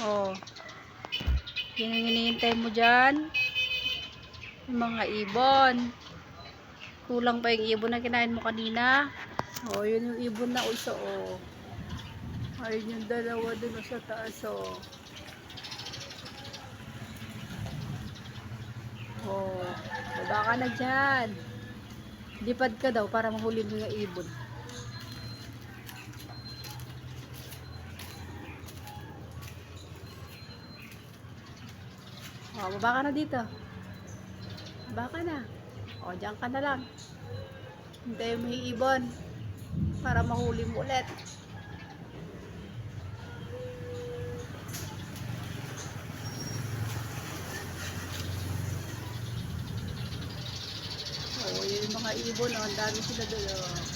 Oh, yun ang hinihintay mo dyan. Yung mga ibon. Kulang pa yung ibon na kinain mo kanina. Oh, yun yung ibon na uso. Oh. Ayun yung dalawa dun sa taas. Oh. Oh, baba ka na dyan. Lipad ka daw para mahuli mo yung ibon. Oh, baba ka na dito. Baba ka na. Oh, dyan ka na lang. Hintayin mo yung ibon para mahuli mo ulit. Oh, yun yung mga ibon. Oh, ang dami sila doon. Oh.